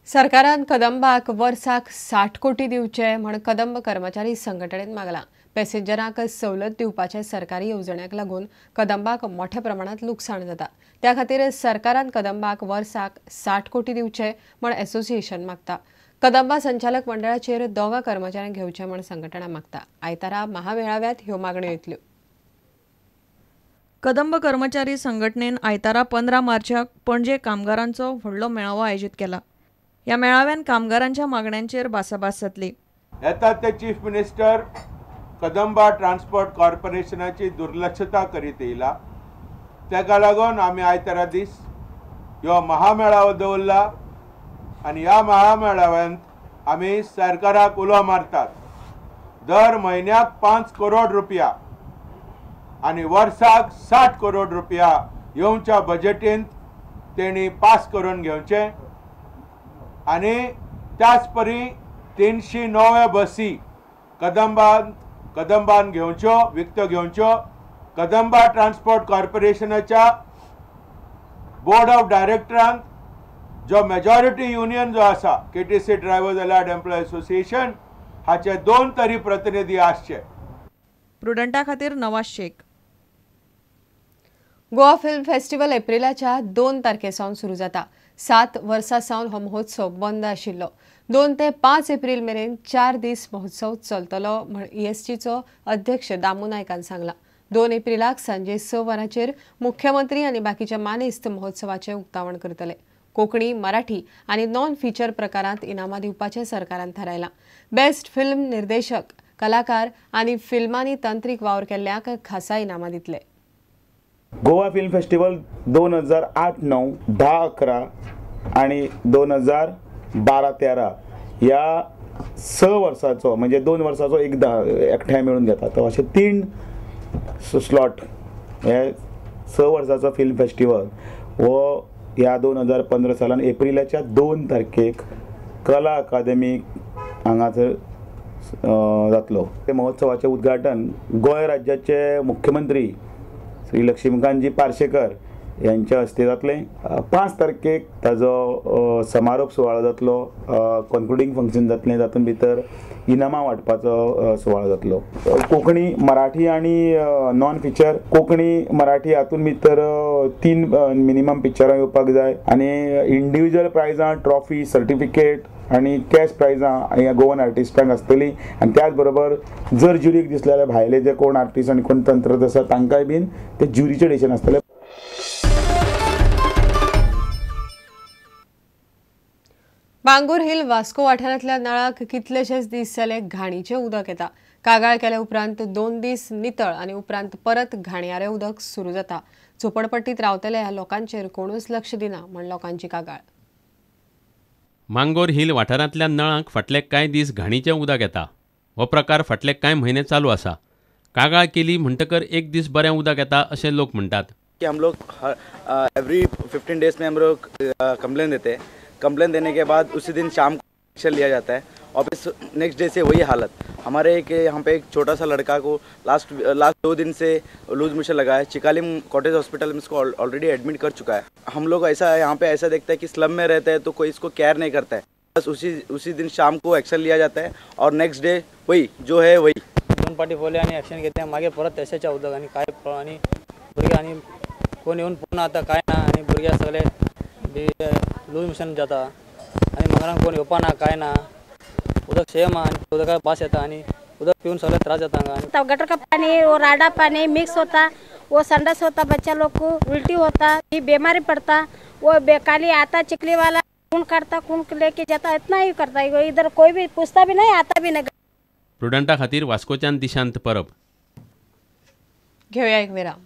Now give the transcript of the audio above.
सरकारान कदंबाक वर्साक 60 कोटी दिवचे म्हण कदंब कर्मचारी संघटनेन मागला। पॅसेंजरांक सवलत दिवपाचे सरकारी येवजण्याक लागून कदंबाक मोठ्या प्रमाणात लुकसाण जाता। त्या खातीर सरकारान कदंबाक वर्साक 60 कोटी दिवचे म्हण असोसिएशन मागता। कदंबा संचालक मंडळाचेर दोगा कर्मचाऱ्यांक घेवचे म्हण संघटना मागता। आयतारा महामेळाव्यात ह्यो मागण्यो येतल्यो। कदंब कर्मचारी संघटनेन आयतारा 15 मार्चाक पणजे कामगारांचो व्हडलो मेळावो आयोजीत केला। ह्या मेळाव्यान कामगारांच्या मागण्यांचेर भासाभास जातली। येता ते चीफ मिनिस्टर कदंबा ट्रान्सपोर्ट कॉर्पोरेशनाची दुर्लक्षता करीत येयला। तेका लागून आमी आयतारा दीस ह्यो महामेळावो दवरला आनी ह्या महामेळाव्यांत आमी सरकाराक उलो मारतात। दर म्हयन्याक 5 करोड रुपया आनी वर्साक 60 करोड रुपया येवच्या बजेटींत तेणी पास करून घेवचे आनी त्याच परी 309 बसी कदंबान घेवच्यो विकत्यो घेवच्यो। कदंबा ट्रान्सपोर्ट कॉर्पोरेशनाच्या बोर्ड ऑफ डायरेक्टरान जो मेजॉरिटी युनियन जो आसा KTC drivers allied employ association हाचे 2 तरी प्रतिनिधी आसचे। प्रुडंटा खातीर नवाज शेख। गोवा फिल्म फेस्टिवल एप्रिलाच्या 2 तारखेसावन सुरू जाता। 7 वर्सां सावन हो महोत्सव बंद आशिल्लो। 2 ते 5 एप्रिल मेरेन 4 दीस महोत्सव चलतलो म्हण ESTचो अध्यक्ष दामू नायकान सांगला। 2 एप्रिलाक सांजे 6 वरांचेर मुख्यमंत्री आनी बाकीच्या मानेस्त महोत्सवाचे उक्तावण करतले। कोंकणी, मराठी आनी नॉन फीचर प्रकारांत इनामां दिवपाचें सरकारान थारायलां। बेस्ट फिल्म निर्देशक, कलाकार आनी फिल्मांनी तंत्रीक वावर केल्ल्यांक खासा इनामां दितले। गोवा फिल्म फेस्टिवल 2008-9, 10-11 आणि 2012-13 या 6 वर्साचो म्हणजे 2 वर्साचो एकदा एकठांय मेळून घेता। तो अशे 3 स्लॉट हे 6 वर्साचो फिल्म फेस्टिवल हो ह्या 2015 सालान एप्रिलाच्या 2 तारखेक कला अकादमी हांगासर जातलो। ते महोत्सवाचे उद्घाटन गोंय राज्याचे मुख्यमंत्री श्री लक्ष्मीकांतजी पार्सेकर यांच्या हस्ते जातले। 5 तारखेक ताजो समारोप सुवाळो जातलो। कॉन्क्लुडिंग फंक्शन जातलें, जातून भितर इनामां वांटपाचो सुवाळो जातलो। कोंकणी, मराठी आनी नॉन फिचर, कोंकणी मराठी हातून भितर 3 मिनिमम पिक्चरां येवपाक जाय आनी इंडिविज्युअल प्रायजां, ट्रॉफी, सर्टिफिकेट आणि कॅश प्रायजां ह्या गोवन आर्टिस्टांक आसतली। आनी त्याच बरोबर जर ज्युरीक दिसले जाल्यार भायले जे कोण आर्टिस्ट आनी कोण तंत्रज्ञ आसा तांकांय बीन ते ज्युरीचे डिसिजन आसतले। बांगूर हिल वास्को वाठारांतल्या नळाक कितलेशेच दीस जाले घाणीचें उदक येता। कागाळ केल्या उपरांत 2 दीस नितळ आनी उपरांत परत घाणयारें उदक सुरू जाता। झोपडपट्टीत रावतल्या ह्या लोकांचेर कोणूच लक्ष दिना म्हण लोकांची कागाळ। मांगोर हिल वाठारांतल्या नळांक फाटले कांय दीस घाणीचें उदक येता। हो प्रकार फाटले कांय म्हयने चालू आसा। कागाळ केली म्हणटकर एक दीस बरें उदक येता अशें लोक म्हणटात। कि हम लोग एवरी 15 डेज में हम लोग कंप्लेन देते हैं। कंप्लेन देने के बाद उसी दिन शाम को एक्शन लिया जाता है और फिर नेक्स्ट डे से वही हालत। हमारे यहाँ पे एक छोटा सा लड़का को लास्ट 2 दिन से लूज मोशन लगा है। चिकालिम कॉटेज हॉस्पिटल में इसको ऑलरेडी एडमिट कर चुका है। हम लोग ऐसा यहाँ पे ऐसा देखते हैं कि स्लम में रहते हैं तो कोई इसको केयर नहीं करता है। बस उसी दिन शाम को एक्शन लिया जाता है और नेक्स्ट डे वही जो है वही 2 पार्टी फोले आणि ॲक्शन घेते मागे परत तसेच्या उदक आणि काय आणि भुरगे आणि कोण येऊन पुन्हा आता काय ना आणि भुरगे सगळे लूज मोशन जाता आणि मंगळांक कोण येवपाना काय ना उदक सेम आणि उदका पास येता आणि उदक पिऊन सगळे त्रास जाता। गटर का पानी और राडा पानी मिक्स होता, वो संडस होता, बच्चा लोग को उल्टी होता, ये बीमारी पड़ता। वो बेकाली आता चिकली वाला खून करता, खून लेके जाता, इतना ही करता है। इधर कोई भी पूछता भी नहीं, आता भी नहीं। प्रुडंटा खातीर वास्कोच्यान दिशांत परब। घेऊया एक विराम।